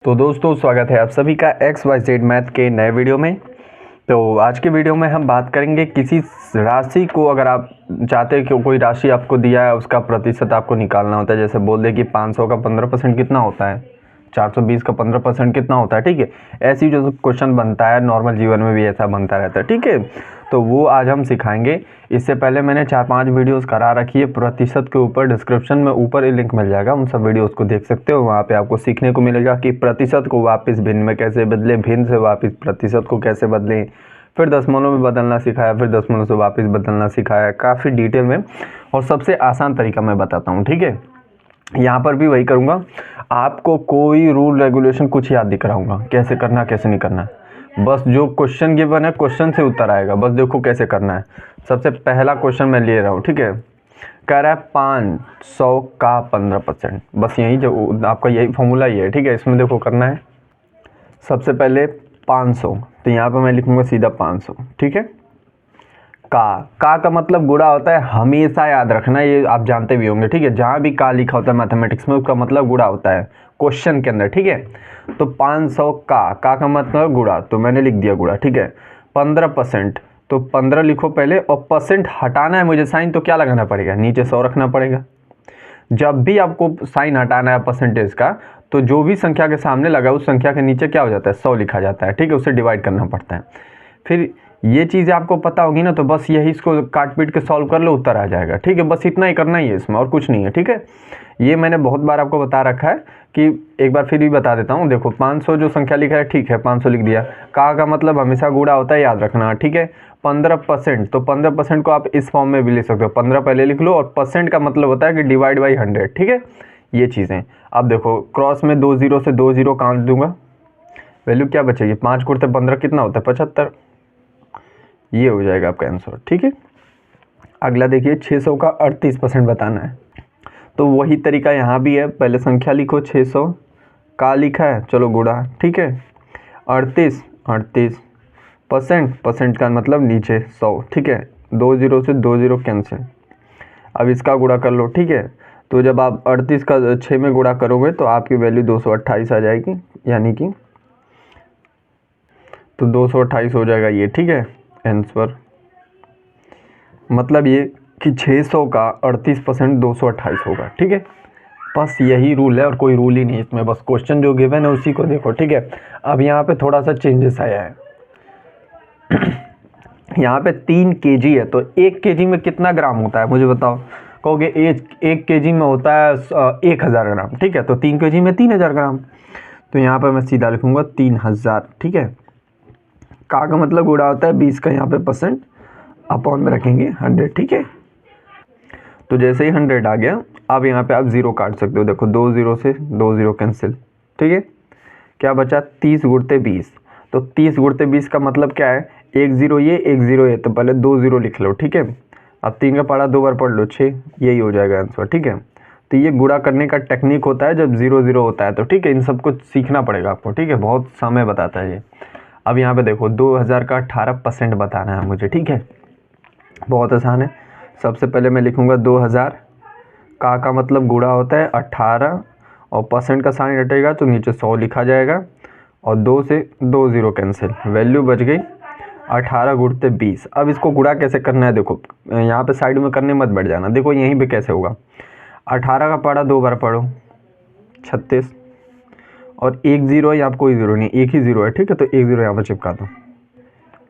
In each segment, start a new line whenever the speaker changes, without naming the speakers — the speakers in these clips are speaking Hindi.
तो दोस्तों स्वागत है आप सभी का XYZ मैथ के नए वीडियो में। तो आज के वीडियो में हम बात करेंगे किसी राशि को, अगर आप चाहते हैं कि कोई राशि आपको दिया है उसका प्रतिशत आपको निकालना होता है। जैसे बोल दे कि 500 का 15% कितना होता है, 420 का 15% कितना होता है। ठीक है, ऐसी जो क्वेश्चन बनता है नॉर्मल जीवन में भी ऐसा बनता रहता है। ठीक है, तो वो आज हम सिखाएंगे। इससे पहले मैंने 4-5 वीडियोस करा रखी है प्रतिशत के ऊपर, डिस्क्रिप्शन में ऊपर ही लिंक मिल जाएगा, उन सब वीडियोस को देख सकते हो। वहाँ पे आपको सीखने को मिलेगा कि प्रतिशत को वापस भिन्न में कैसे बदलें, भिन्न से वापस प्रतिशत को कैसे बदलें, फिर दशमलव में बदलना सिखाया, फिर दशमलव से वापस बदलना सिखाया, काफ़ी डिटेल में और सबसे आसान तरीका मैं बताता हूँ। ठीक है, यहाँ पर भी वही करूँगा, आपको कोई रूल रेगुलेशन कुछ याद नहीं कराऊँगा, कैसे करना कैसे नहीं करना। बस जो क्वेश्चन गिवन है क्वेश्चन से उत्तर आएगा, बस देखो कैसे करना है। सबसे पहला क्वेश्चन मैं ले रहा हूँ। ठीक है, कह रहा है 500 का 15%, बस यही जो आपका यही फॉर्मूला ही है। ठीक है, इसमें देखो करना है सबसे पहले 500, तो यहाँ पे मैं लिखूँगा सीधा 500। ठीक है, का मतलब गुणा होता है, हमेशा याद रखना, ये आप जानते भी होंगे। ठीक है, जहाँ भी का लिखा होता है मैथमेटिक्स में उसका मतलब गुणा होता है क्वेश्चन के अंदर। ठीक है, तो 500 का मतलब गुणा, तो मैंने लिख दिया गुणा। ठीक है, 15%, तो 15 लिखो पहले और परसेंट हटाना है मुझे साइन, तो क्या लगाना पड़ेगा, नीचे 100 रखना पड़ेगा। जब भी आपको साइन हटाना है परसेंटेज का, तो जो भी संख्या के सामने लगा उस संख्या के नीचे क्या हो जाता है, 100 लिखा जाता है। ठीक है, उसे डिवाइड करना पड़ता है। फिर ये चीज़ें आपको पता होगी ना, तो बस यही इसको काट पीट के सॉल्व कर लो, उत्तर आ जाएगा। ठीक है, बस इतना ही करना ही है इसमें, और कुछ नहीं है। ठीक है, ये मैंने बहुत बार आपको बता रखा है कि एक बार फिर भी बता देता हूँ। देखो 500 जो संख्या लिखा है, ठीक है 500 लिख दिया। का मतलब हमेशा गुणा होता है, याद रखना। ठीक है, 15%, तो 15% को आप इस फॉर्म में भी लिख सकते हो, 15 पहले लिख लो, और परसेंट का मतलब होता है कि डिवाइड बाई 100। ठीक है, ये चीज़ें। अब देखो क्रॉस में 2 0 से 2 0 काट दूंगा, वैल्यू क्या बचेगी, 5 गुणित 15 कितना होता है, 75। ये हो जाएगा आपका आंसर। ठीक है, अगला देखिए 600 का 38% बताना है। तो वही तरीका यहाँ भी है, पहले संख्या लिखो 600, का लिखा है, चलो गुणा। ठीक है, 38 परसेंट का मतलब नीचे 100। ठीक है, 2 0 से 2 0 कैंसिल। अब इसका गुणा कर लो। ठीक है, तो जब आप 38 का 6 में गुणा करोगे तो आपकी वैल्यू 228 आ जाएगी, यानी कि तो 228 हो जाएगा ये। ठीक है, आंसर मतलब ये कि 600 का 38% 228 होगा। ठीक है, बस यही रूल है और कोई रूल ही नहीं इसमें, बस क्वेश्चन जो गिवन है उसी को देखो। ठीक है, अब यहाँ पे थोड़ा सा चेंजेस आया है। यहाँ पे 3 kg है, तो 1 kg में कितना ग्राम होता है मुझे बताओ। कहोगे 1 kg में होता है 1000 ग्राम। ठीक है, तो 3 kg में 3000 ग्राम, तो यहाँ पर मैं सीधा लिखूँगा 3000। ठीक है, का मतलब गुणा होता है 20 का, यहाँ पे परसेंट अपॉन में रखेंगे 100। ठीक है, तो जैसे ही 100 आ गया, अब यहाँ पे आप 0 काट सकते हो। देखो 2 0 से 2 0 कैंसिल। ठीक है, क्या बचा, 30 गुणते 20, तो 30 गुणते 20 का मतलब क्या है, 1 0 ये 1 0 ये, तो पहले 2 0 लिख लो। ठीक है, अब 3 का पढ़ा 2 बार पढ़ लो, 6, यही हो जाएगा आंसर। ठीक है, तो ये गुणा करने का टेक्निक होता है जब 0 0 होता है, तो ठीक है इन सबको सीखना पड़ेगा आपको। ठीक है, बहुत समय बताता है ये। अब यहाँ पे देखो 2000 का 18% बताना है मुझे। ठीक है, बहुत आसान है। सबसे पहले मैं लिखूँगा 2000, का मतलब गुणा होता है 18, और परसेंट का साइन हटेगा तो नीचे 100 लिखा जाएगा, और 2 से 2 0 कैंसिल, वैल्यू बच गई 18 गुणते 20। अब इसको गुणा कैसे करना है, देखो यहाँ पे साइड में करने मत बैठ जाना, देखो यहीं पे कैसे होगा। 18 का पढ़ा 2 बार पढ़ो, 36, और 1 0 है, यहाँ कोई 0 नहीं, एक ही 0 है। ठीक है, तो 1 0 यहाँ पर चिपका दो,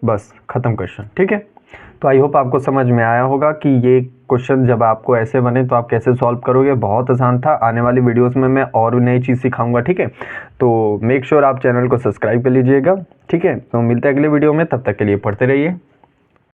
बस खत्म क्वेश्चन। ठीक है, तो आई होप आपको समझ में आया होगा कि ये क्वेश्चन जब आपको ऐसे बने तो आप कैसे सॉल्व करोगे। बहुत आसान था। आने वाली वीडियोस में मैं और नई चीज़ सिखाऊंगा। ठीक है, तो मेक श्योर आप चैनल को सब्सक्राइब कर लीजिएगा। ठीक है, तो मिलते हैं अगले वीडियो में, तब तक के लिए पढ़ते रहिए।